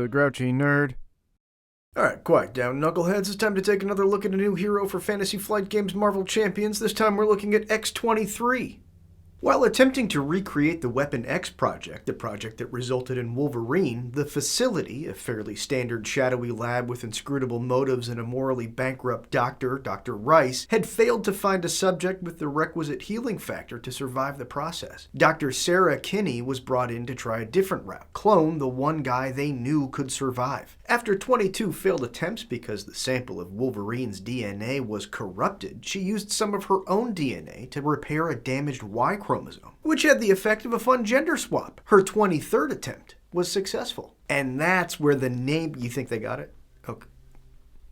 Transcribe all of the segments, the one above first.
the Grouchy Nerd. Alright, quiet down, knuckleheads. It's time to take another look at a new hero for Fantasy Flight Games Marvel Champions. This time we're looking at X-23. While attempting to recreate the Weapon X project, the project that resulted in Wolverine, the facility, a fairly standard shadowy lab with inscrutable motives and a morally bankrupt doctor, Dr. Rice, had failed to find a subject with the requisite healing factor to survive the process. Dr. Sarah Kinney was brought in to try a different route, clone the one guy they knew could survive. After 22 failed attempts because the sample of Wolverine's DNA was corrupted, she used some of her own DNA to repair a damaged Y chromosome, which had the effect of a fun gender swap. Her 23rd attempt was successful. And that's where the name... You think they got it? Okay.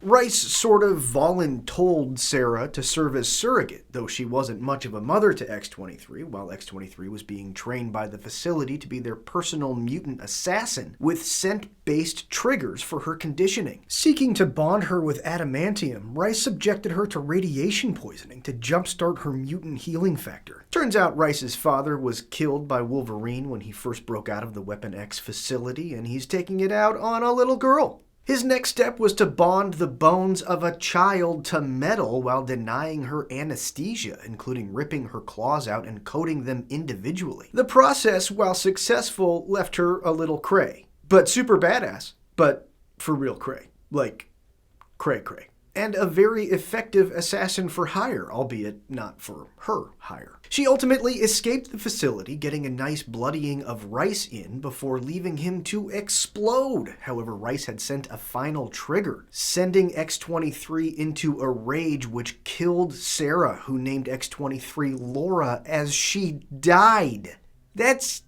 Rice sort of voluntold Sarah to serve as surrogate, though she wasn't much of a mother to X-23, while X-23 was being trained by the facility to be their personal mutant assassin, with scent-based triggers for her conditioning. Seeking to bond her with adamantium, Rice subjected her to radiation poisoning to jumpstart her mutant healing factor. Turns out Rice's father was killed by Wolverine when he first broke out of the Weapon X facility, and he's taking it out on a little girl. His next step was to bond the bones of a child to metal while denying her anesthesia, including ripping her claws out and coating them individually. The process, while successful, left her a little cray. But super badass. But for real cray. Like, cray-cray. And a very effective assassin for hire, albeit not for her hire. She ultimately escaped the facility, getting a nice bloodying of Rice in before leaving him to explode. However, Rice had sent a final trigger, sending X-23 into a rage which killed Sarah, who named X-23 Laura as she died. That's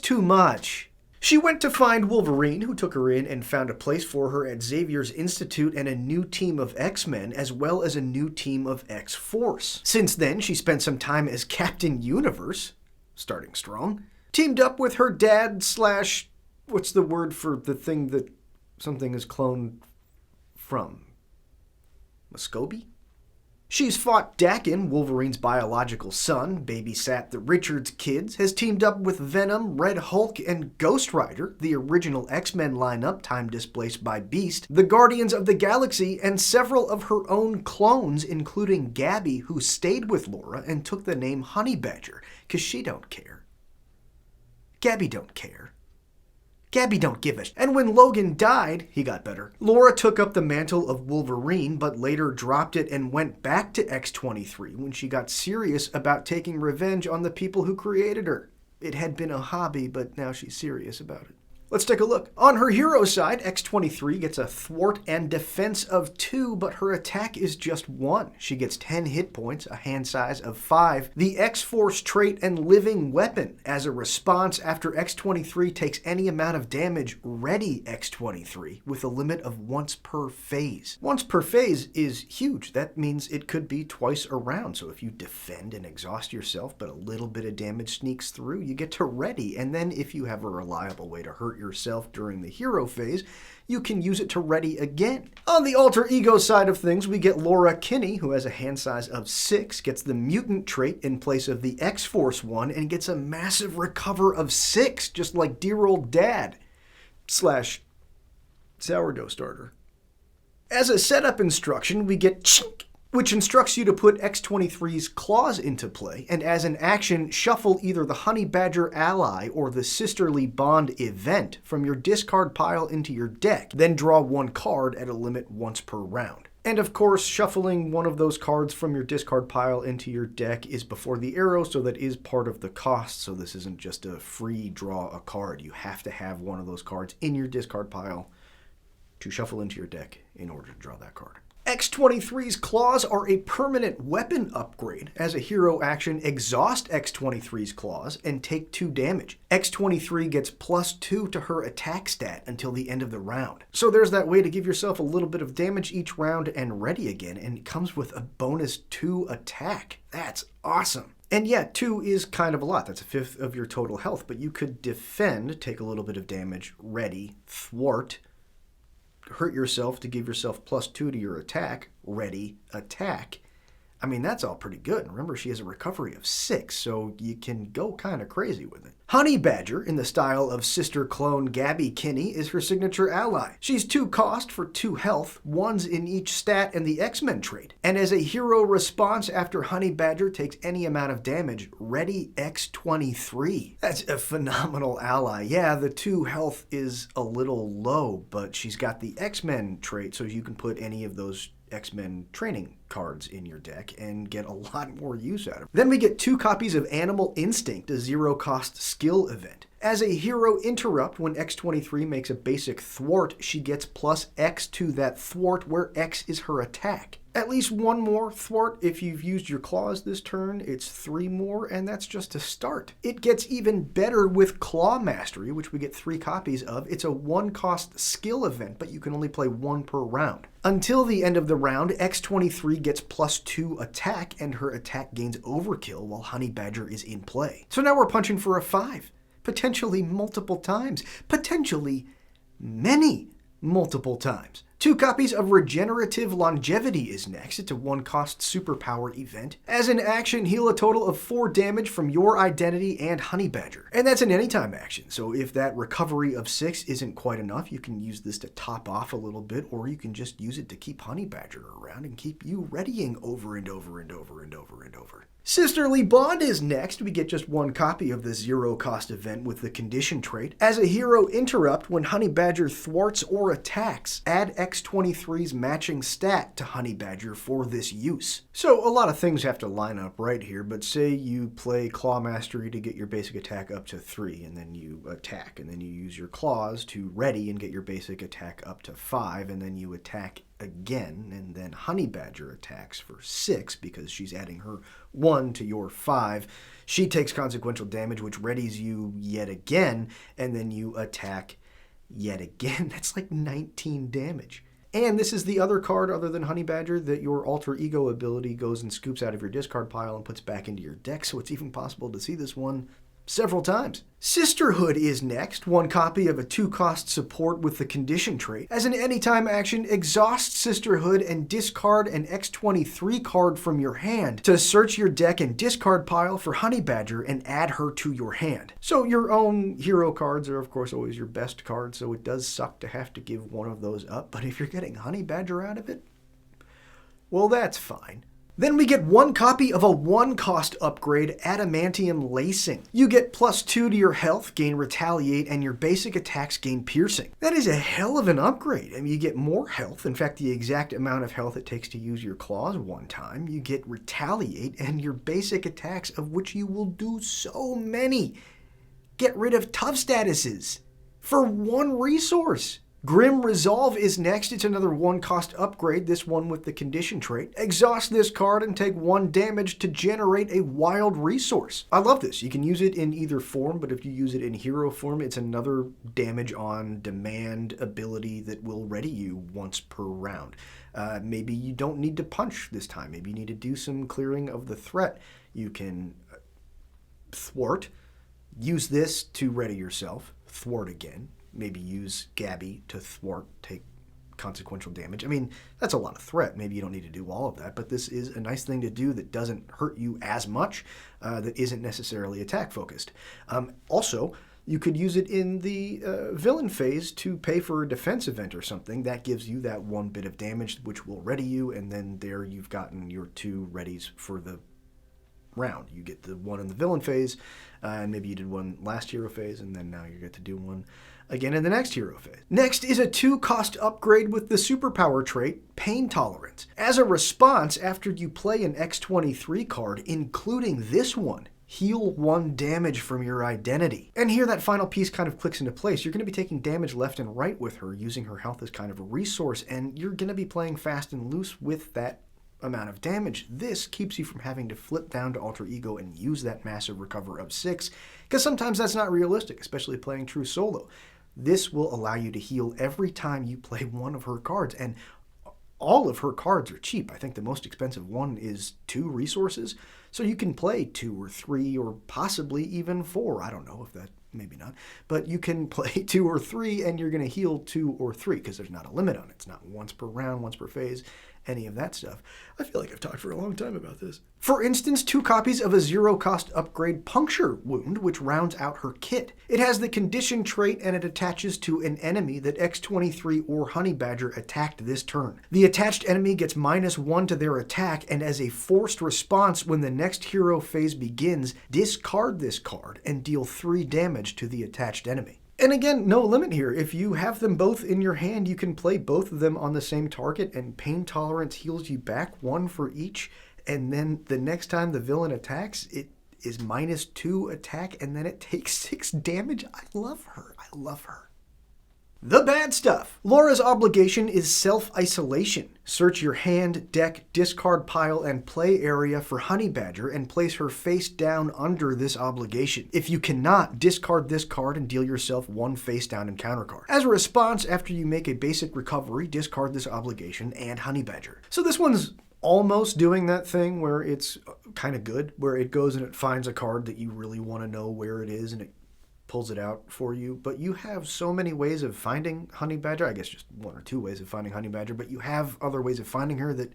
too much. She went to find Wolverine, who took her in and found a place for her at Xavier's Institute and a new team of X-Men, as well as a new team of X-Force. Since then, she spent some time as Captain Universe, starting strong, teamed up with her dad / what's the word for the thing that something is cloned from? Muscovy? She's fought Dakin, Wolverine's biological son, babysat the Richards kids, has teamed up with Venom, Red Hulk, and Ghost Rider, the original X-Men lineup time displaced by Beast, the Guardians of the Galaxy, and several of her own clones, including Gabby, who stayed with Laura and took the name Honey Badger, 'cause she don't care. Gabby don't care. Gabby don't give a sh. And when Logan died, he got better. Laura took up the mantle of Wolverine, but later dropped it and went back to X-23 when she got serious about taking revenge on the people who created her. It had been a hobby, but now she's serious about it. Let's take a look. On her hero side, X-23 gets a thwart and defense of 2, but her attack is just 1. She gets 10 hit points, a hand size of 5, the X-Force trait, and living weapon. As a response, after X-23 takes any amount of damage, ready X-23 with a limit of once per phase. Once per phase is huge. That means it could be twice a round. So if you defend and exhaust yourself, but a little bit of damage sneaks through, you get to ready. And then if you have a reliable way to hurt yourself during the hero phase, you can use it to ready again. On the alter ego side of things, we get Laura Kinney, who has a hand size of 6, gets the mutant trait in place of the X-Force one, and gets a massive recover of 6, just like dear old dad / sourdough starter. As a setup instruction, we get Chink, which instructs you to put X-23's claws into play, and as an action, shuffle either the Honey Badger ally or the Sisterly Bond event from your discard pile into your deck, then draw 1 card at a limit once per round. And of course, shuffling one of those cards from your discard pile into your deck is before the arrow, so that is part of the cost, so this isn't just a free draw a card. You have to have one of those cards in your discard pile to shuffle into your deck in order to draw that card. X-23's claws are a permanent weapon upgrade. As a hero action, exhaust X-23's claws and take 2 damage. X-23 gets +2 to her attack stat until the end of the round. So there's that way to give yourself a little bit of damage each round and ready again, and it comes with a bonus 2 attack. That's awesome. And yeah, 2 is kind of a lot. That's a 1/5 of your total health, but you could defend, take a little bit of damage, ready, thwart, hurt yourself to give yourself +2 to your attack, ready, attack, I mean, that's all pretty good. Remember, she has a recovery of 6, so you can go kind of crazy with it. Honey Badger, in the style of sister clone Gabby Kinney, is her signature ally. She's 2 cost for 2 health, 1s in each stat and the X-Men trait. And as a hero response after Honey Badger takes any amount of damage, ready X-23. That's a phenomenal ally. Yeah, the 2 health is a little low, but she's got the X-Men trait, so you can put any of those X-Men training cards in your deck and get a lot more use out of it. Then we get 2 copies of Animal Instinct, a 0-cost skill event. As a hero interrupt, when X-23 makes a basic thwart, she gets plus X to that thwart, where X is her attack. At least 1 more thwart if you've used your claws this turn. It's 3 more, and that's just a start. It gets even better with Claw Mastery, which we get 3 copies of. It's a 1-cost skill event, but you can only play 1 per round. Until the end of the round, X-23 gets plus 2 attack, and her attack gains overkill while Honey Badger is in play. So now we're punching for a 5. Potentially multiple times. Potentially many multiple times. 2 copies of Regenerative Longevity is next. It's a 1-cost superpower event. As an action, heal a total of 4 damage from your identity and Honey Badger. And that's an anytime action, so if that recovery of 6 isn't quite enough, you can use this to top off a little bit, or you can just use it to keep Honey Badger around and keep you readying over and over and over and over and over. Sisterly Bond is next. We get just 1 copy of the 0-cost event with the condition trait. As a hero interrupt, when Honey Badger thwarts or attacks, add X-23's matching stat to Honey Badger for this use. So a lot of things have to line up right here, but say you play Claw Mastery to get your basic attack up to 3, and then you attack, and then you use your claws to ready and get your basic attack up to 5, and then you attack again, and then Honey Badger attacks for 6 because she's adding her 1 to your 5. She takes consequential damage, which readies you yet again, and then you attack yet again. That's like 19 damage. And this is the other card other than Honey Badger that your alter ego ability goes and scoops out of your discard pile and puts back into your deck, so it's even possible to see this one several times. Sisterhood is next. 1 copy of a 2-cost support with the condition trait. As an anytime action, exhaust Sisterhood and discard an X-23 card from your hand to search your deck and discard pile for Honey Badger and add her to your hand. So your own hero cards are of course always your best cards, so it does suck to have to give one of those up, but if you're getting Honey Badger out of it, well, that's fine. Then we get 1 copy of a 1-cost upgrade, Adamantium Lacing. You get plus 2 to your health, gain Retaliate, and your basic attacks gain Piercing. That is a hell of an upgrade. I mean, you get more health, in fact, the exact amount of health it takes to use your claws 1 time. You get Retaliate, and your basic attacks, of which you will do so many. Get rid of tough statuses for 1 resource. Grim Resolve is next. It's another 1-cost upgrade, this one with the condition trait. Exhaust this card and take 1 damage to generate a wild resource. I love this. You can use it in either form, but if you use it in hero form, it's another damage on demand ability that will ready you once per round. Maybe you don't need to punch this time. Maybe you need to do some clearing of the threat. You can thwart, use this to ready yourself, thwart again. Maybe use Gabby to thwart, take consequential damage. I mean, that's a lot of threat. Maybe you don't need to do all of that, but this is a nice thing to do that doesn't hurt you as much, that isn't necessarily attack focused. Also, you could use it in the villain phase to pay for a defense event or something. That gives you that 1 bit of damage, which will ready you, and then there you've gotten your 2 readies for the round. You get the 1 in the villain phase, and maybe you did 1 last hero phase, and then now you get to do 1 again in the next hero phase. Next is a 2-cost upgrade with the superpower trait, Pain Tolerance. As a response, after you play an X-23 card, including this one, heal 1 damage from your identity. And here that final piece kind of clicks into place. You're going to be taking damage left and right with her, using her health as kind of a resource, and you're going to be playing fast and loose with that amount of damage. This keeps you from having to flip down to alter ego and use that massive recover of 6, because sometimes that's not realistic, especially playing true solo. This will allow you to heal every time you play one of her cards, and all of her cards are cheap. I think the most expensive one is 2 resources, so you can play 2 or 3 or possibly even 4. I don't know if that, maybe not, but you can play 2 or 3 and you're going to heal 2 or 3 because there's not a limit on it. It's not once per round, once per phase. any of that stuff. I feel like I've talked for a long time about this. For instance, 2 copies of a 0-cost upgrade Puncture Wound, which rounds out her kit. It has the condition trait and it attaches to an enemy that X-23 or Honey Badger attacked this turn. The attached enemy gets -1 to their attack, and as a forced response when the next hero phase begins, discard this card and deal 3 damage to the attached enemy. And again, no limit here. If you have them both in your hand, you can play both of them on the same target, and Pain Tolerance heals you back 1 for each. And then the next time the villain attacks, it is -2 attack, and then it takes 6 damage. I love her. I love her. The bad stuff. Laura's obligation is self-isolation. Search your hand, deck, discard pile, and play area for Honey Badger and place her face down under this obligation. If you cannot, discard this card and deal yourself 1 face down encounter card. As a response, after you make a basic recovery, discard this obligation and Honey Badger. So this one's almost doing that thing where it's kind of good, where it goes and it finds a card that you really want to know where it is and it pulls it out for you. But you have so many ways of finding Honey Badger. I guess just 1 or 2 ways of finding Honey Badger, but you have other ways of finding her that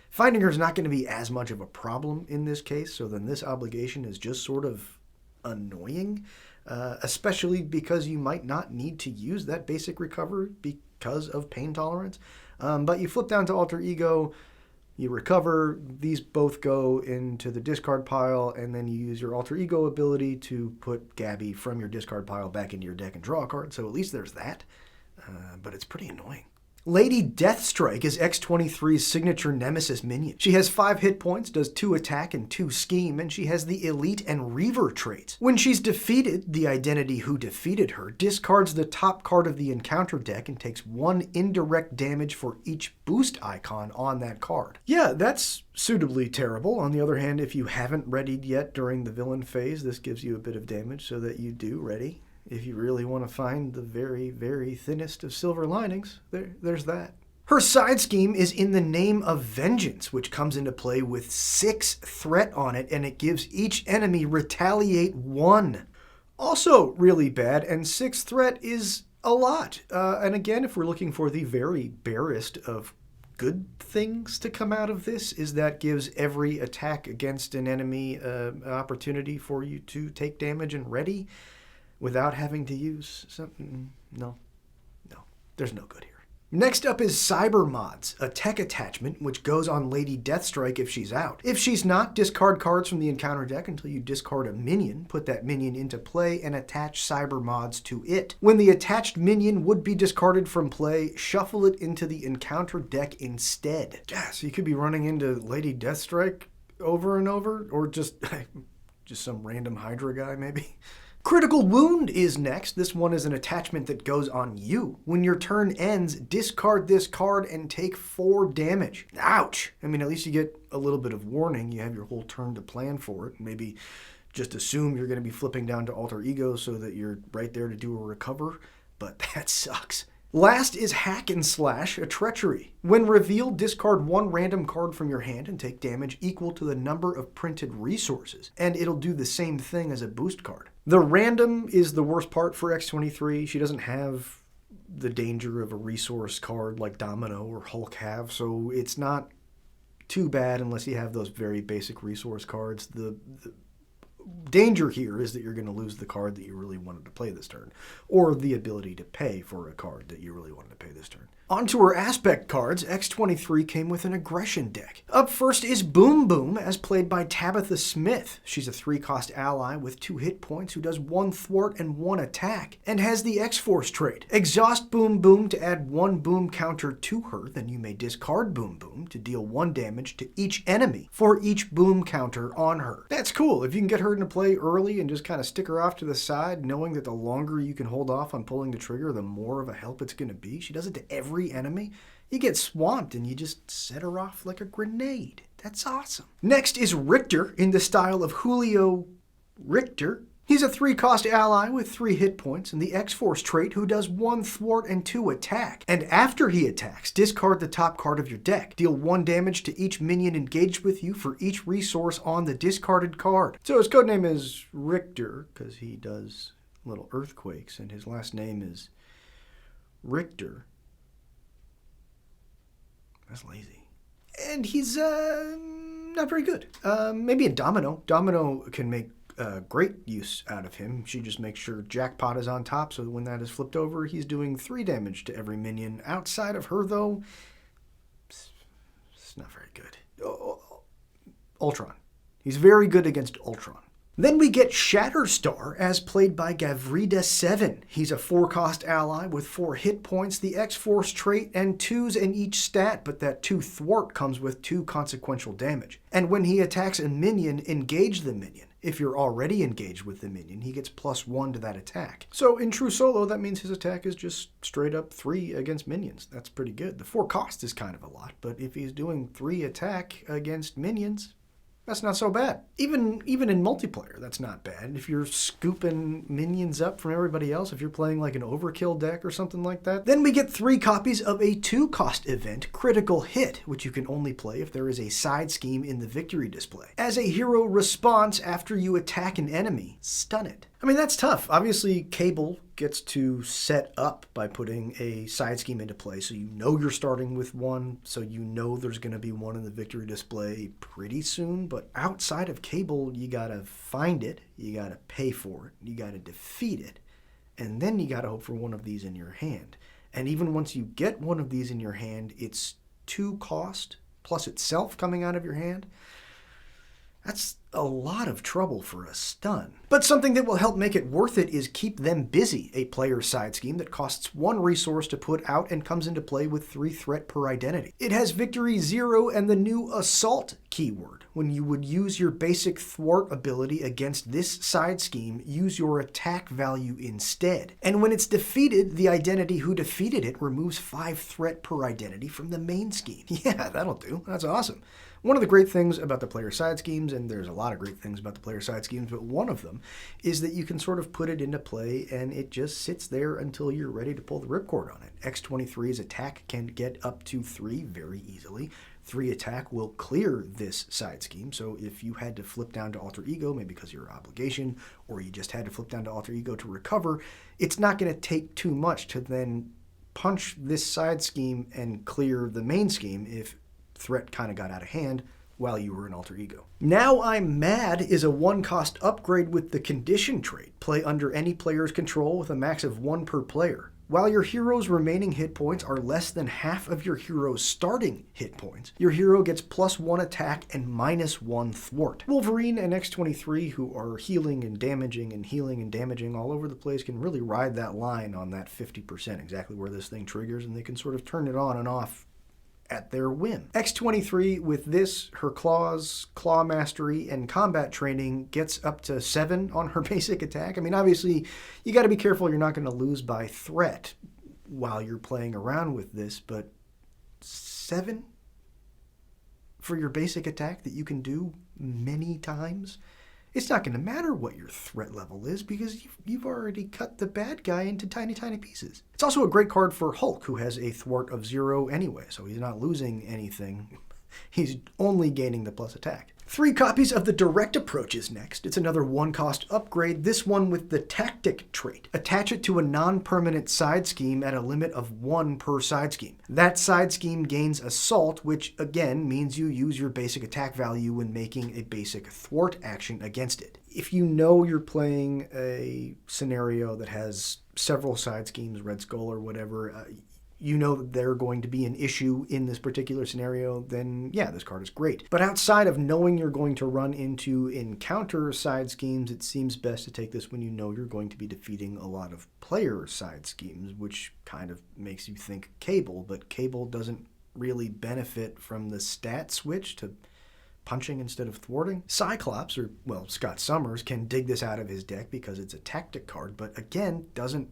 finding her is not going to be as much of a problem in this case. So then this obligation is just sort of annoying, especially because you might not need to use that basic recovery because of Pain Tolerance. But you flip down to Alter Ego, you recover, these both go into the discard pile, and then you use your Alter Ego ability to put Gabby from your discard pile back into your deck and draw a card, so at least there's that. But it's pretty annoying. Lady Deathstrike is X-23's signature Nemesis minion. She has 5 hit points, does 2 attack and 2 scheme, and she has the Elite and Reaver traits. When she's defeated, the identity who defeated her discards the top card of the encounter deck and takes 1 indirect damage for each boost icon on that card. Yeah, that's suitably terrible. On the other hand, if you haven't readied yet during the villain phase, this gives you a bit of damage so that you do ready. If you really want to find the very, very thinnest of silver linings, there's that. Her side scheme is In the Name of Vengeance, which comes into play with 6 threat on it, and it gives each enemy retaliate 1. Also really bad, and 6 threat is a lot. And again, if we're looking for the very barest of good things to come out of this, is that gives every attack against an enemy an opportunity for you to take damage and ready, without having to use something. No, there's no good here. Next up is Cyber Mods, a tech attachment which goes on Lady Deathstrike if she's out. If she's not, discard cards from the encounter deck until you discard a minion, put that minion into play, and attach Cyber Mods to it. When the attached minion would be discarded from play, shuffle it into the encounter deck instead. Yeah, so you could be running into Lady Deathstrike over and over, or just some random Hydra guy maybe. Critical Wound is next. This one is an attachment that goes on you. When your turn ends, discard this card and take 4 damage. Ouch! I mean, at least you get a little bit of warning. You have your whole turn to plan for it. Maybe just assume you're going to be flipping down to Alter Ego so that you're right there to do a recover, but that sucks. Last is Hack and Slash, a treachery. When revealed, discard 1 random card from your hand and take damage equal to the number of printed resources, and it'll do the same thing as a boost card. The random is the worst part for X-23. She doesn't have the danger of a resource card like Domino or Hulk have, so it's not too bad unless you have those very basic resource cards. The danger here is that you're going to lose the card that you really wanted to play this turn, or the ability to pay for a card that you really wanted to pay this turn. On to her aspect cards, X-23 came with an aggression deck. Up first is Boom Boom, as played by Tabitha Smith. She's a 3-cost ally with 2 hit points who does 1 thwart and 1 attack, and has the X-Force trait. Exhaust Boom Boom to add 1 boom counter to her, then you may discard Boom Boom to deal 1 damage to each enemy for each boom counter on her. That's cool. If you can get her into play early and just kind of stick her off to the side, knowing that the longer you can hold off on pulling the trigger, the more of a help it's going to be. She does it to every enemy. You get swamped and you just set her off like a grenade. That's awesome. Next is Richter in the style of Julio Richter. He's a 3-cost ally with 3 hit points and the X-Force trait who does 1 thwart and 2 attack. And after he attacks, discard the top card of your deck. Deal 1 damage to each minion engaged with you for each resource on the discarded card. So his codename is Richter because he does little earthquakes and his last name is Richter. That's lazy. and he's not very good. Maybe a Domino. Domino can make great use out of him. She just makes sure Jackpot is on top, so when that is flipped over, he's doing 3 damage to every minion. Outside of her, though, it's not very good. Ultron. He's very good against Ultron. Then we get Shatterstar, as played by Gavrida7. He's a 4-cost ally with 4 hit points, the X-Force trait, and 2s in each stat, but that 2 thwart comes with 2 consequential damage. And when he attacks a minion, engage the minion. If you're already engaged with the minion, he gets +1 to that attack. So in true solo, that means his attack is just straight up 3 against minions. That's pretty good. The 4 cost is kind of a lot, but if he's doing 3 attack against minions, that's not so bad. Even in multiplayer, that's not bad. If you're scooping minions up from everybody else, if you're playing like an overkill deck or something like that. Then we get 3 copies of a 2-cost event, Critical Hit, which you can only play if there is a side scheme in the victory display. As a hero response after you attack an enemy, stun it. I mean, that's tough. Obviously, Cable gets to set up by putting a side scheme into play, so you know you're starting with one, so you know there's going to be one in the victory display pretty soon. But outside of Cable, you got to find it, you got to pay for it, you got to defeat it, and then you got to hope for one of these in your hand. And even once you get one of these in your hand, it's 2 cost plus itself coming out of your hand. That's a lot of trouble for a stun. But something that will help make it worth it is Keep Them Busy, a player side scheme that costs 1 resource to put out and comes into play with 3 threat per identity. It has Victory 0 and the new Assault keyword. When you would use your basic thwart ability against this side scheme, use your attack value instead. And when it's defeated, the identity who defeated it removes 5 threat per identity from the main scheme. Yeah, that'll do. That's awesome. One of the great things about the player side schemes, and there's a lot of great things about the player side schemes, but one of them is that you can sort of put it into play and it just sits there until you're ready to pull the ripcord on it. X-23's attack can get up to 3 very easily. 3 attack will clear this side scheme, so if you had to flip down to Alter Ego, maybe because of your obligation, or you just had to flip down to Alter Ego to recover, it's not going to take too much to then punch this side scheme and clear the main scheme if threat kind of got out of hand while you were in Alter Ego. Now I'm Mad is a 1-cost upgrade with the Condition trait. Play under any player's control with a max of 1 per player. While your hero's remaining hit points are less than half of your hero's starting hit points, your hero gets +1 attack and -1 thwart. Wolverine and X-23, who are healing and damaging all over the place, can really ride that line on that 50%, exactly where this thing triggers, and they can sort of turn it on and off at their whim. X-23, with this, her claws, claw mastery, and combat training, gets up to 7 on her basic attack. I mean, obviously, you got to be careful you're not going to lose by threat while you're playing around with this, but 7 for your basic attack that you can do many times? It's not going to matter what your threat level is because you've already cut the bad guy into tiny, tiny pieces. It's also a great card for Hulk, who has a thwart of 0 anyway, so he's not losing anything. He's only gaining the plus attack. 3 copies of the Direct Approach is next. It's another 1-cost upgrade, this one with the Tactic trait. Attach it to a non-permanent side scheme at a limit of 1 per side scheme. That side scheme gains Assault, which again means you use your basic attack value when making a basic thwart action against it. If you know you're playing a scenario that has several side schemes, Red Skull or whatever, you know that they're going to be an issue in this particular scenario, then yeah, this card is great. But outside of knowing you're going to run into encounter side schemes, it seems best to take this when you know you're going to be defeating a lot of player side schemes, which kind of makes you think Cable, but Cable doesn't really benefit from the stat switch to punching instead of thwarting. Cyclops, or well, Scott Summers, can dig this out of his deck because it's a tactic card, but again, doesn't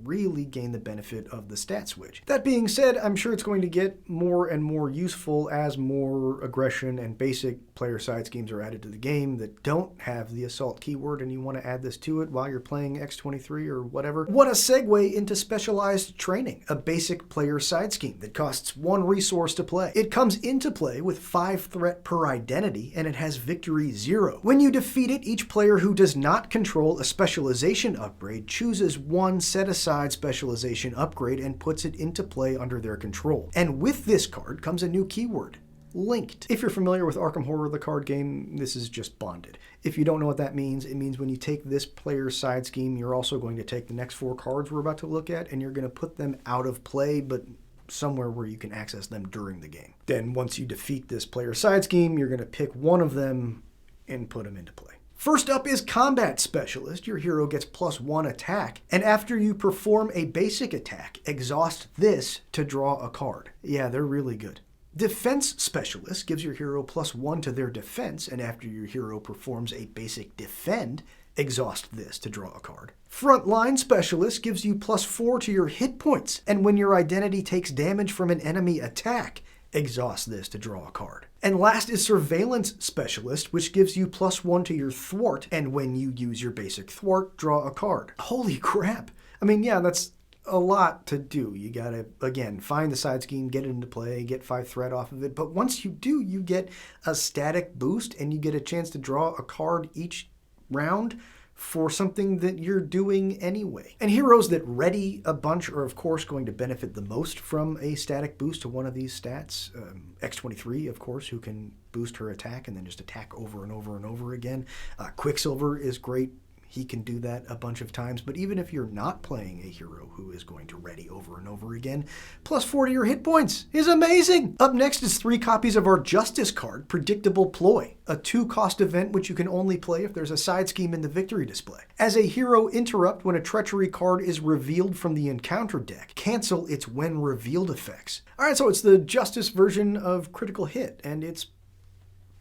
really gain the benefit of the stat switch. That being said, I'm sure it's going to get more and more useful as more aggression and basic player side schemes are added to the game that don't have the Assault keyword, and you want to add this to it while you're playing X-23 or whatever. What a segue into Specialized Training, a basic player side scheme that costs 1 resource to play. It comes into play with 5 threat per identity, and it has Victory 0. When you defeat it, each player who does not control a specialization upgrade chooses 1 set-aside specialization upgrade and puts it into play under their control. And with this card comes a new keyword, linked. If you're familiar with Arkham Horror, the card game, this is just bonded. If you don't know what that means, it means when you take this player's side scheme, you're also going to take the next 4 cards we're about to look at, and you're going to put them out of play, but somewhere where you can access them during the game. Then once you defeat this player's side scheme, you're going to pick one of them and put them into play. First up is Combat Specialist. Your hero gets +1 attack, and after you perform a basic attack, exhaust this to draw a card. Yeah, they're really good. Defense Specialist gives your hero +1 to their defense, and after your hero performs a basic defend, exhaust this to draw a card. Frontline Specialist gives you +4 to your hit points, and when your identity takes damage from an enemy attack, exhaust this to draw a card. And last is Surveillance Specialist, which gives you +1 to your thwart, and when you use your basic thwart, draw a card. Holy crap! I mean, yeah, that's a lot to do. You gotta, again, find the side scheme, get it into play, get 5 threat off of it, but once you do, you get a static boost, and you get a chance to draw a card each round for something that you're doing anyway. And heroes that ready a bunch are, of course, going to benefit the most from a static boost to one of these stats. X-23, of course, who can boost her attack and then just attack over and over and over again. Quicksilver is great. He can do that a bunch of times, but even if you're not playing a hero who is going to ready over and over again, +4 to your hit points is amazing! Up next is 3 copies of our Justice card, Predictable Ploy, a 2-cost event which you can only play if there's a side scheme in the victory display. As a hero interrupt, when a treachery card is revealed from the encounter deck, cancel its when revealed effects. Alright, so it's the Justice version of Critical Hit, and it's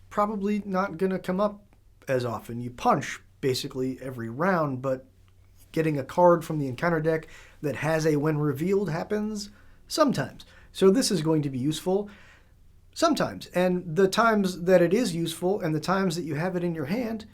probably not gonna come up as often. You punch basically every round, but getting a card from the encounter deck that has a when revealed happens sometimes. So this is going to be useful sometimes. And the times that it is useful and the times that you have it in your hand,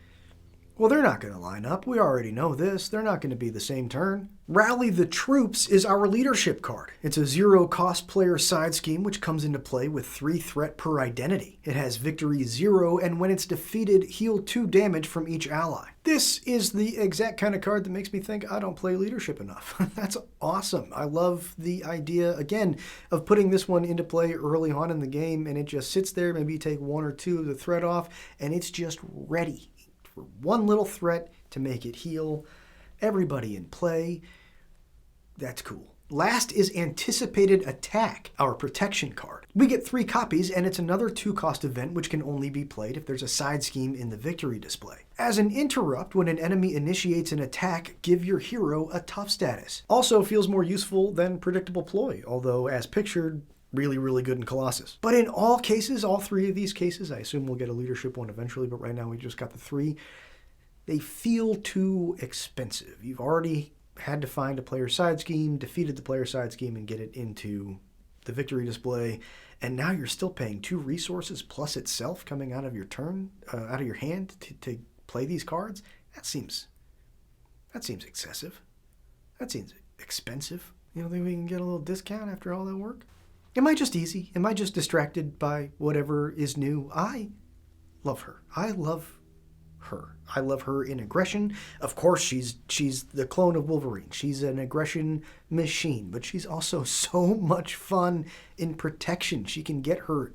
well, they're not going to line up. We already know this. They're not going to be the same turn. Rally the Troops is our leadership card. It's a 0-cost player side scheme which comes into play with 3 threat per identity. It has victory 0, and when it's defeated, heal 2 damage from each ally. This is the exact kind of card that makes me think I don't play leadership enough. That's awesome. I love the idea, again, of putting this one into play early on in the game, and it just sits there. Maybe you take 1 or 2 of the threat off, and it's just ready for one little threat to make it heal everybody in play. That's cool. Last is Anticipated Attack, our protection card. We get 3 copies, and it's another 2-cost event which can only be played if there's a side scheme in the victory display. As an interrupt, when an enemy initiates an attack, give your hero a tough status. Also feels more useful than Predictable Ploy, although as pictured, really, really good in Colossus. But in all cases, all 3 of these cases, I assume we'll get a leadership one eventually, but right now we just got the 3, they feel too expensive. You've already had to find a player side scheme, defeated the player side scheme, and get it into the victory display, and now you're still paying 2 resources plus itself coming out of your turn, out of your hand to play these cards. That seems excessive. That seems expensive. You don't think we can get a little discount after all that work? Am I just easy? Am I just distracted by whatever is new? I love her. I love her. I love her in aggression. Of course, she's the clone of Wolverine. She's an aggression machine, but she's also so much fun in protection. She can get her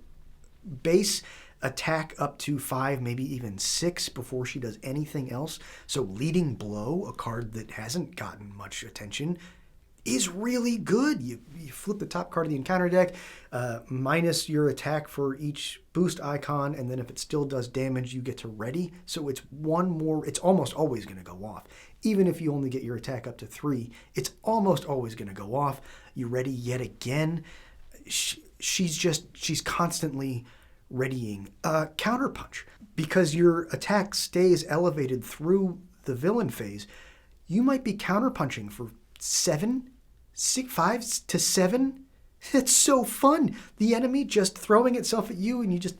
base attack up to 5, maybe even 6 before she does anything else. So Leading Blow, a card that hasn't gotten much attention, is really good. You flip the top card of the encounter deck, minus your attack for each boost icon, and then if it still does damage, you get to ready. So it's one more, it's almost always going to go off. Even if you only get your attack up to 3, it's almost always going to go off. You ready yet again. She's constantly readying a counterpunch. Because your attack stays elevated through the villain phase, you might be counterpunching for 5 to 7. It's so fun. The enemy just throwing itself at you and you just,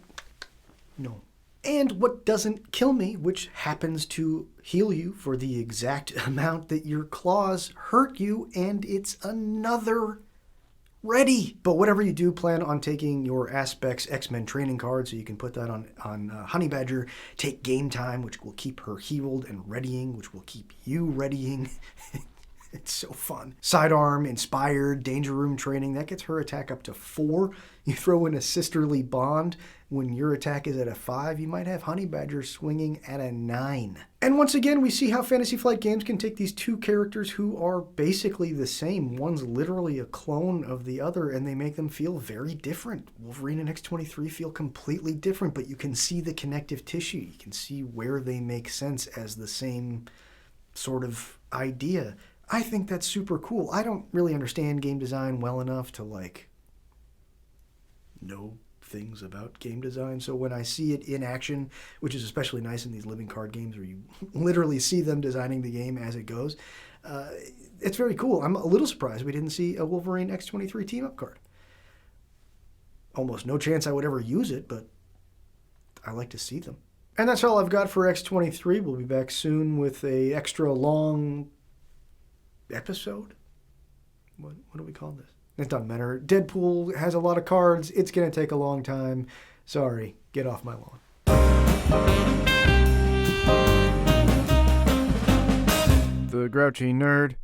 no. And what doesn't kill me, which happens to heal you for the exact amount that your claws hurt you, and it's another ready. But whatever you do, plan on taking your Aspects X-Men training card so you can put that on Honey Badger. Take Game Time, which will keep her healed, and Readying, which will keep you readying. It's so fun. Sidearm, inspired, danger room training, that gets her attack up to 4. You throw in a sisterly bond. When your attack is at a 5, you might have Honey Badger swinging at a 9. And once again, we see how Fantasy Flight Games can take these two characters who are basically the same. One's literally a clone of the other, and they make them feel very different. Wolverine and X-23 feel completely different, but you can see the connective tissue. You can see where they make sense as the same sort of idea. I think that's super cool. I don't really understand game design well enough to, know things about game design. So when I see it in action, which is especially nice in these living card games where you literally see them designing the game as it goes, it's very cool. I'm a little surprised we didn't see a Wolverine X-23 team-up card. Almost no chance I would ever use it, but I like to see them. And that's all I've got for X-23. We'll be back soon with a extra long episode? What do we call this? It doesn't matter. Deadpool has a lot of cards. It's going to take a long time. Sorry. Get off my lawn. The Grouchy Nerd.